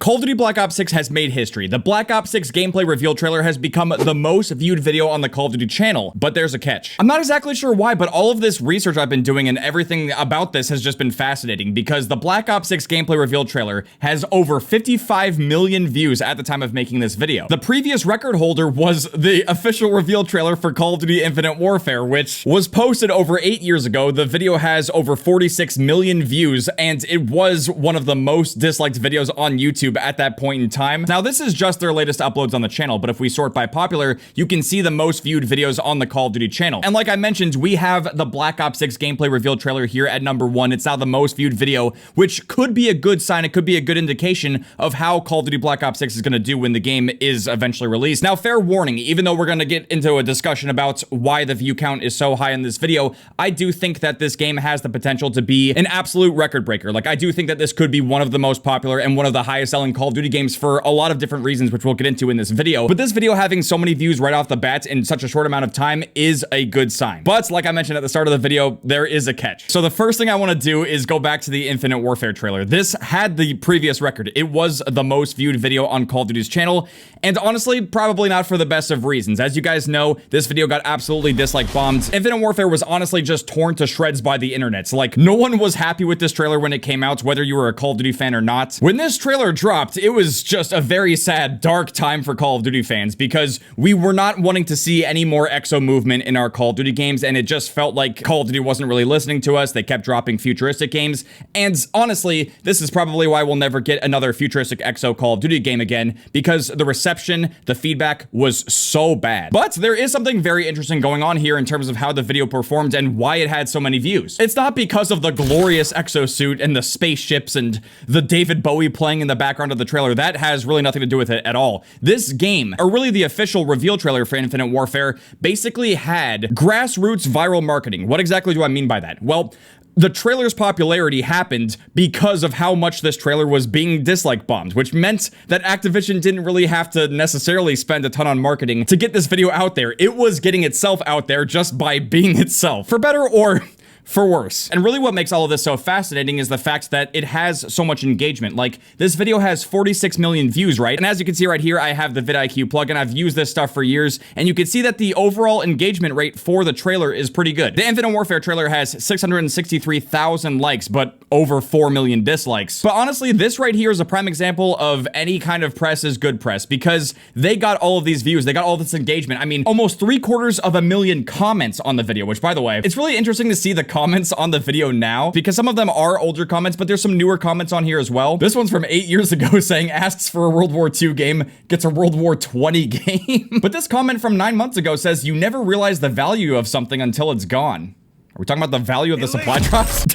Call of Duty Black Ops 6 has made history. The Black Ops 6 gameplay reveal trailer has become the most viewed video on the Call of Duty channel, but there's a catch. I'm not exactly sure why, but all of this research I've been doing and everything about this has just been fascinating because the Black Ops 6 gameplay reveal trailer has over 55 million views at the time of making this video. The previous record holder was the official reveal trailer for Call of Duty Infinite Warfare, which was posted over 8 years ago. The video has over 46 million views, and it was one of the most disliked videos on YouTube at that point in time. Now, this is just their latest uploads on the channel, but if we sort by popular, you can see the most viewed videos on the Call of Duty channel. And like I mentioned, we have the Black Ops 6 gameplay reveal trailer here at number 1. It's now the most viewed video, which could be a good sign. It could be a good indication of how Call of Duty Black Ops 6 is going to do when the game is eventually released. Now, fair warning, even though we're going to get into a discussion about why the view count is so high in this video, I do think that this game has the potential to be an absolute record breaker. Like, I do think that this could be one of the most popular and one of the highest selling Call of Duty games for a lot of different reasons, which we'll get into in this video. But this video having so many views right off the bat in such a short amount of time is a good sign. But like I mentioned at the start of the video, there is a catch. So the first thing I want to do is go back to the Infinite Warfare trailer. This had the previous record. It was the most viewed video on Call of Duty's channel, and honestly, probably not for the best of reasons. As you guys know, this video got absolutely dislike bombed. Infinite Warfare was honestly just torn to shreds by the internet. So like, no one was happy with this trailer when it came out, whether you were a Call of Duty fan or not. When this trailer dropped, it was just a very sad, dark time for Call of Duty fans because we were not wanting to see any more exo movement in our Call of Duty games, and it just felt like Call of Duty wasn't really listening to us. They kept dropping futuristic games, and honestly, this is probably why we'll never get another futuristic exo Call of Duty game again, because the reception, the feedback was so bad. But there is something very interesting going on here in terms of how the video performed and why it had so many views. It's not because of the glorious exosuit and the spaceships and the David Bowie playing in the background of the trailer. That has really nothing to do with it at all. This game, or really the official reveal trailer for Infinite Warfare, basically had grassroots viral marketing. What exactly do I mean by that? Well, the trailer's popularity happened because of how much this trailer was being dislike bombed, which meant that Activision didn't really have to necessarily spend a ton on marketing to get this video out there. It was getting itself out there just by being itself, for better or for worse. And really what makes all of this so fascinating is the fact that it has so much engagement. Like, this video has 46 million views, right? And as you can see right here, I have the vidIQ plugin. I've used this stuff for years, and you can see that the overall engagement rate for the trailer is pretty good. The Infinite Warfare trailer has 663,000 likes, but over 4 million dislikes. But honestly, this right here is a prime example of any kind of press is good press, because they got all of these views, they got all this engagement. I mean, almost 750,000 comments on the video, which, by the way, it's really interesting to see the comments on the video now, because some of them are older comments, but there's some newer comments on here as well. This one's from 8 years ago saying, asks for a World War II game, gets a World War 20 game. But this comment from 9 months ago says, you never realize the value of something until it's gone. Are we talking about the value of the supply drops?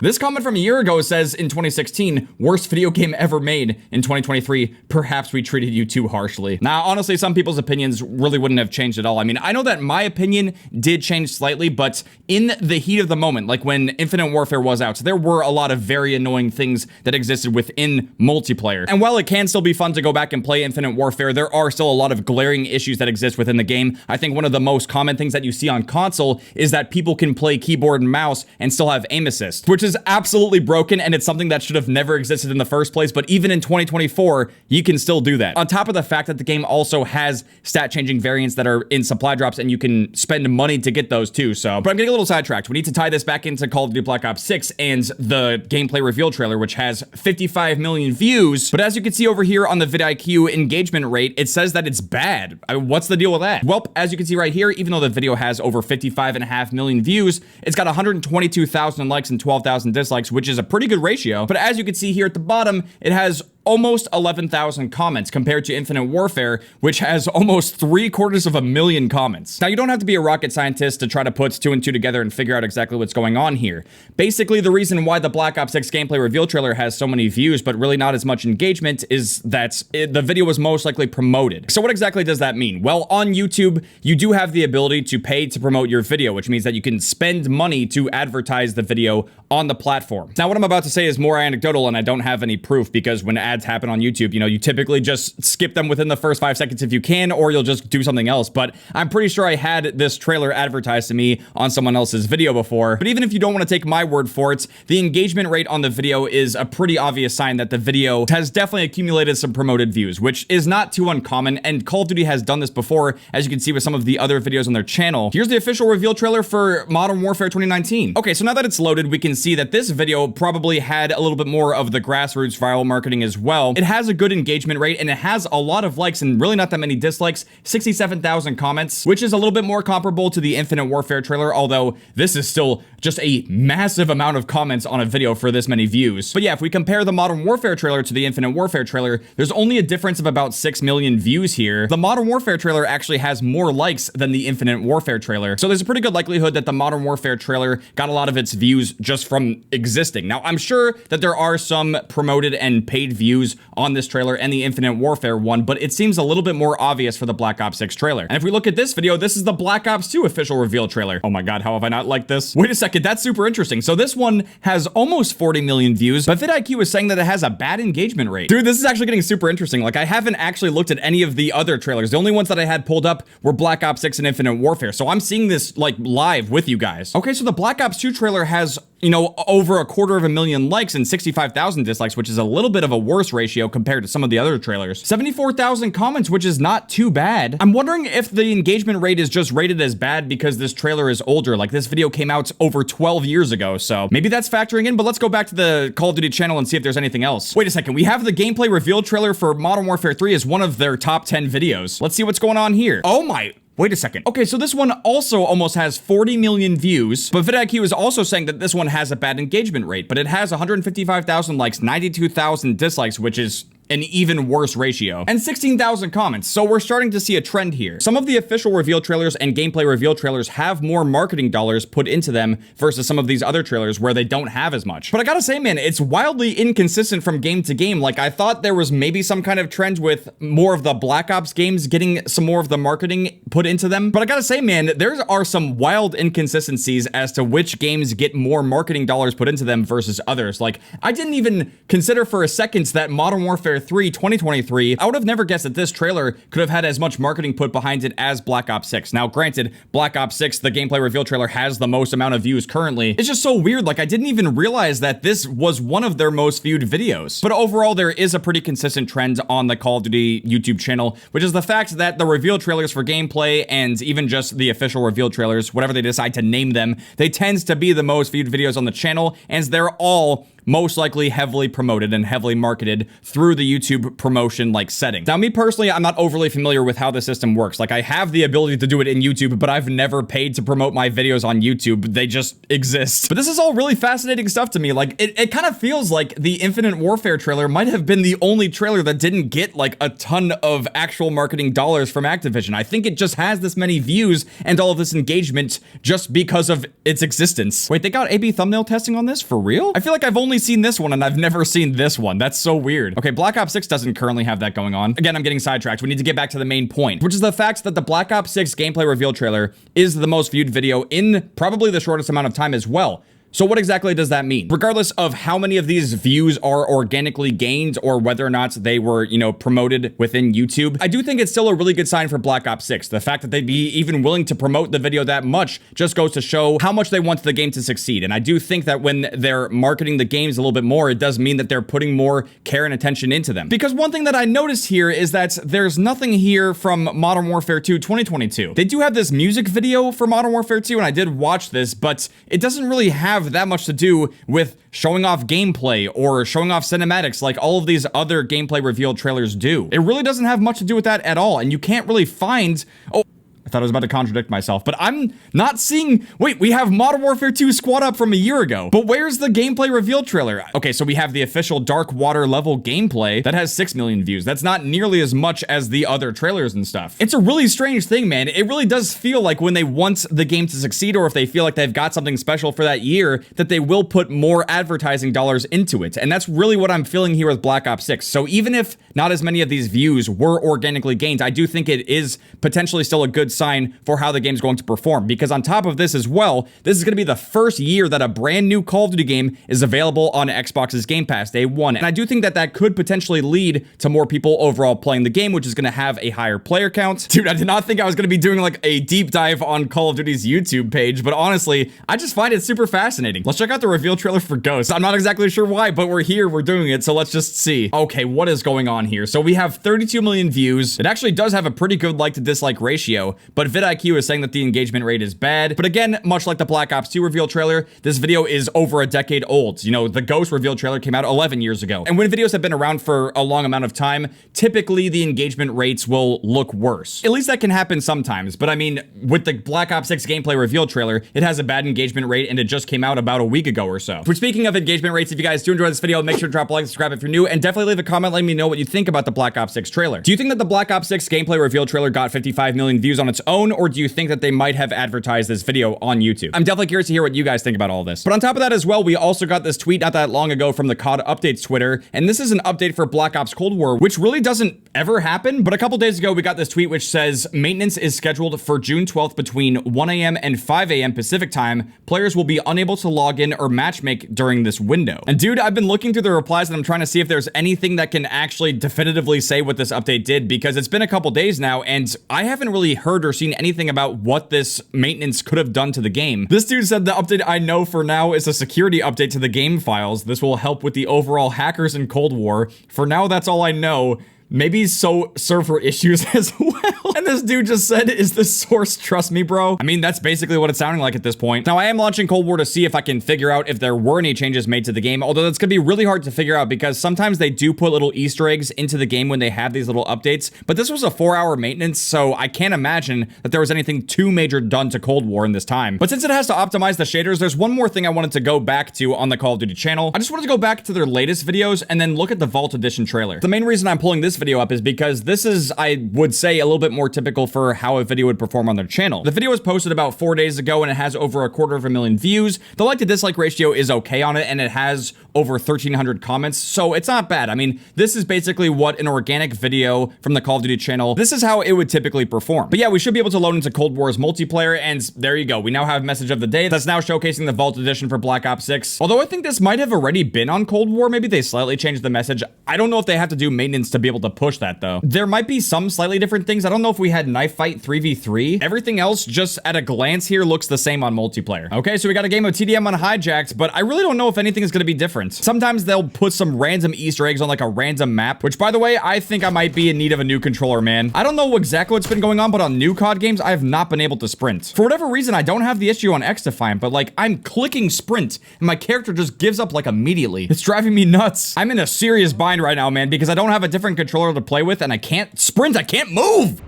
This comment from a year ago says, in 2016, worst video game ever made. In 2023, perhaps we treated you too harshly. Now, honestly, some people's opinions really wouldn't have changed at all. I mean, I know that my opinion did change slightly, but in the heat of the moment, like when Infinite Warfare was out, there were a lot of very annoying things that existed within multiplayer. And while it can still be fun to go back and play Infinite Warfare, there are still a lot of glaring issues that exist within the game. I think one of the most common things that you see on console is that people can play keyboard and mouse and still have aim assist, which is absolutely broken, and it's something that should have never existed in the first place. But even in 2024, you can still do that. On top of the fact that the game also has stat changing variants that are in supply drops, and you can spend money to get those too. So, but I'm getting a little sidetracked. We need to tie this back into Call of Duty Black Ops 6 and the gameplay reveal trailer, which has 55 million views. But as you can see over here on the vidIQ engagement rate, it says that it's bad. I mean, what's the deal with that? Well, as you can see right here, even though the video has over 55.5 million views, it's got 122,000 likes and 12,000 dislikes, which is a pretty good ratio. But as you can see here at the bottom, it has almost 11,000 comments compared to Infinite Warfare, which has almost 750,000 comments. Now, you don't have to be a rocket scientist to try to put 2 and 2 together and figure out exactly what's going on here. Basically, the reason why the Black Ops 6 gameplay reveal trailer has so many views, but really not as much engagement, is that the video was most likely promoted. So what exactly does that mean? Well, on YouTube, you do have the ability to pay to promote your video, which means that you can spend money to advertise the video on the platform. Now, what I'm about to say is more anecdotal, and I don't have any proof, because when ads happen on YouTube. You know, you typically just skip them within the first 5 seconds if you can, or you'll just do something else. But I'm pretty sure I had this trailer advertised to me on someone else's video before. But even if you don't want to take my word for it, the engagement rate on the video is a pretty obvious sign that the video has definitely accumulated some promoted views, which is not too uncommon, and Call of Duty has done this before, as you can see with some of the other videos on their channel. Here's the official reveal trailer for Modern Warfare 2019. Okay, so now that it's loaded, we can see that this video probably had a little bit more of the grassroots viral marketing as well. It has a good engagement rate, and it has a lot of likes and really not that many dislikes, 67,000 comments, which is a little bit more comparable to the Infinite Warfare trailer, although this is still just a massive amount of comments on a video for this many views. But yeah, if we compare the Modern Warfare trailer to the Infinite Warfare trailer, there's only a difference of about 6 million views here. The Modern Warfare trailer actually has more likes than the Infinite Warfare trailer. So there's a pretty good likelihood that the Modern Warfare trailer got a lot of its views just from existing. Now, I'm sure that there are some promoted and paid views on this trailer and the Infinite Warfare one, but it seems a little bit more obvious for the Black Ops 6 trailer. And if we look at this video, this is the Black Ops 2 official reveal trailer. Oh my God, how have I not liked this? Wait a second, that's super interesting. So this one has almost 40 million views, but vidIQ is saying that it has a bad engagement rate. Dude, this is actually getting super interesting. Like, I haven't actually looked at any of the other trailers. The only ones that I had pulled up were Black Ops 6 and Infinite Warfare. So I'm seeing this like live with you guys. Okay, so the Black Ops 2 trailer has, you know, over 250,000 likes and 65,000 dislikes, which is a little bit of a worse ratio compared to some of the other trailers. 74,000 comments, which is not too bad. I'm wondering if the engagement rate is just rated as bad because this trailer is older. Like, this video came out over 12 years ago, so maybe that's factoring in, but let's go back to the Call of Duty channel and see if there's anything else. Wait a second, we have the gameplay reveal trailer for Modern Warfare 3 as one of their top 10 videos. Let's see what's going on here. Oh my... Wait a second. Okay, so this one also almost has 40 million views, but vidIQ is also saying that this one has a bad engagement rate, but it has 155,000 likes, 92,000 dislikes, which is an even worse ratio, and 16,000 comments. So we're starting to see a trend here. Some of the official reveal trailers and gameplay reveal trailers have more marketing dollars put into them versus some of these other trailers where they don't have as much. But I gotta say, man, it's wildly inconsistent from game to game. Like, I thought there was maybe some kind of trend with more of the Black Ops games getting some more of the marketing put into them. But I gotta say, man, there are some wild inconsistencies as to which games get more marketing dollars put into them versus others. Like, I didn't even consider for a second that Modern Warfare 3 2023, I would have never guessed that this trailer could have had as much marketing put behind it as Black Ops 6. Now, granted, Black Ops 6, the gameplay reveal trailer, has the most amount of views currently. It's just so weird. Like, I didn't even realize that this was one of their most viewed videos. But overall, there is a pretty consistent trend on the Call of Duty YouTube channel, which is the fact that the reveal trailers for gameplay and even just the official reveal trailers, whatever they decide to name them, they tend to be the most viewed videos on the channel, and they're all most likely heavily promoted and heavily marketed through the YouTube promotion like setting. Now, me personally, I'm not overly familiar with how the system works. Like, I have the ability to do it in YouTube, but I've never paid to promote my videos on YouTube. They just exist. But this is all really fascinating stuff to me. Like, it kind of feels like the Infinite Warfare trailer might have been the only trailer that didn't get like a ton of actual marketing dollars from Activision. I think it just has this many views and all of this engagement just because of its existence. Wait, they got A/B thumbnail testing on this? For real? I feel like I've only seen this one and I've never seen this one. That's so weird. Okay, Black Ops 6 doesn't currently have that going on. Again, I'm getting sidetracked. We need to get back to the main point, which is the fact that the Black Ops 6 gameplay reveal trailer is the most viewed video in probably the shortest amount of time as well. So what exactly does that mean? Regardless of how many of these views are organically gained or whether or not they were, you know, promoted within YouTube, I do think it's still a really good sign for Black Ops 6. The fact that they'd be even willing to promote the video that much just goes to show how much they want the game to succeed. And I do think that when they're marketing the games a little bit more, it does mean that they're putting more care and attention into them. Because one thing that I noticed here is that there's nothing here from Modern Warfare 2 2022. They do have this music video for Modern Warfare 2, and I did watch this, but it doesn't really have that much to do with showing off gameplay or showing off cinematics like all of these other gameplay reveal trailers do. It really doesn't have much to do with that at all, and you can't really find... Oh, I thought I was about to contradict myself, but I'm not seeing... Wait, we have Modern Warfare 2 Squad Up from a year ago, but where's the gameplay reveal trailer? Okay, so we have the official Dark Water level gameplay that has 6 million views. That's not nearly as much as the other trailers and stuff. It's a really strange thing, man. It really does feel like when they want the game to succeed, or if they feel like they've got something special for that year, that they will put more advertising dollars into it. And that's really what I'm feeling here with Black Ops 6. So even if not as many of these views were organically gained, I do think it is potentially still a good sign for how the game's going to perform. Because on top of this as well, this is going to be the first year that a brand new Call of Duty game is available on Xbox's Game Pass Day 1. And I do think that that could potentially lead to more people overall playing the game, which is going to have a higher player count. Dude, I did not think I was going to be doing like a deep dive on Call of Duty's YouTube page, but honestly, I just find it super fascinating. Let's check out the reveal trailer for Ghost. I'm not exactly sure why, but we're here, we're doing it, so let's just see. Okay, what is going on here? So we have 32 million views. It actually does have a pretty good like to dislike ratio, but vidIQ is saying that the engagement rate is bad. But again, much like the Black Ops 2 reveal trailer, this video is over a decade old. You know, the Ghost reveal trailer came out 11 years ago. And when videos have been around for a long amount of time, typically the engagement rates will look worse. At least that can happen sometimes. But I mean, with the Black Ops 6 gameplay reveal trailer, it has a bad engagement rate and it just came out about a week ago or so. But speaking of engagement rates, if you guys do enjoy this video, make sure to drop a like, subscribe if you're new, and definitely leave a comment letting me know what you think about the Black Ops 6 trailer. Do you think that the Black Ops 6 gameplay reveal trailer got 55 million views on its own, or do you think that they might have advertised this video on YouTube? I'm definitely curious to hear what you guys think about all this. But on top of that as well, we also got this tweet not that long ago from the COD Updates Twitter, and this is an update for Black Ops Cold War, which really doesn't ever happen. But a couple days ago, we got this tweet which says, maintenance is scheduled for June 12th between 1 a.m. and 5 a.m. Pacific time. Players will be unable to log in or matchmake during this window. And dude, I've been looking through the replies and I'm trying to see if there's anything that can actually definitively say what this update did, because it's been a couple days now and I haven't really heard or seen anything about what this maintenance could have done to the game. This dude said the update I know for now is a security update to the game files. This will help with the overall hackers in Cold War. For now, that's all I know. Maybe so server issues as well. And this dude just said, is this source trust me, bro? I mean, that's basically what it's sounding like at this point. Now, I am launching Cold War to see if I can figure out if there were any changes made to the game, although that's gonna be really hard to figure out because sometimes they do put little Easter eggs into the game when they have these little updates, but this was a 4-hour maintenance, so I can't imagine that there was anything too major done to Cold War in this time. But since it has to optimize the shaders, there's one more thing I wanted to go back to on the Call of Duty channel. I just wanted to go back to their latest videos and then look at the Vault Edition trailer. The main reason I'm pulling this video up is because this is, I would say, a little bit more typical for how a video would perform on their channel. The video was posted about 4 days ago and it has over 250,000 views. The like to dislike ratio is okay on it and it has over 1,300 comments, so it's not bad. I mean, this is basically what an organic video from the Call of Duty channel, this is how it would typically perform. But yeah, we should be able to load into Cold War's multiplayer, and there you go. We now have message of the day that's now showcasing the Vault Edition for Black Ops 6. Although I think this might have already been on Cold War. Maybe they slightly changed the message. I don't know if they have to do maintenance to be able to push that though. There might be some slightly different things. I don't know if we had knife fight 3v3. Everything else just at a glance here looks the same on multiplayer. Okay, so we got a game of TDM on Hijacked, but I really don't know if anything is going to be different. Sometimes they'll put some random Easter eggs on like a random map, which by the way, I think I might be in need of a new controller, man. I don't know exactly what's been going on, but on new COD games, I have not been able to sprint. For whatever reason, I don't have the issue on XDefiant, but like I'm clicking sprint and my character just gives up like immediately. It's driving me nuts. I'm in a serious bind right now, man, because I don't have a different controller to play with and I can't sprint. I can't move.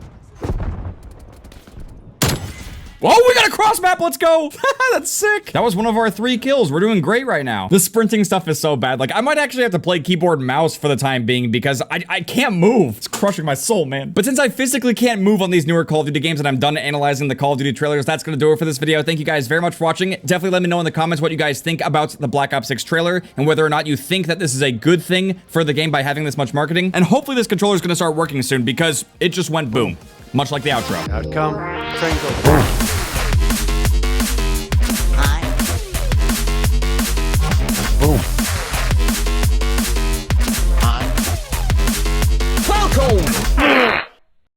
Whoa, we got a cross map, let's go. That's sick. That was one of our 3 kills. We're doing great right now. The sprinting stuff is so bad. Like I might actually have to play keyboard and mouse for the time being because I can't move. It's crushing my soul, man. But since I physically can't move on these newer Call of Duty games and I'm done analyzing the Call of Duty trailers, that's gonna do it for this video. Thank you guys very much for watching. Definitely let me know in the comments what you guys think about the Black Ops 6 trailer and whether or not you think that this is a good thing for the game by having this much marketing. And hopefully this controller is gonna start working soon because it just went boom. Much like the outro. Outcome, train goes.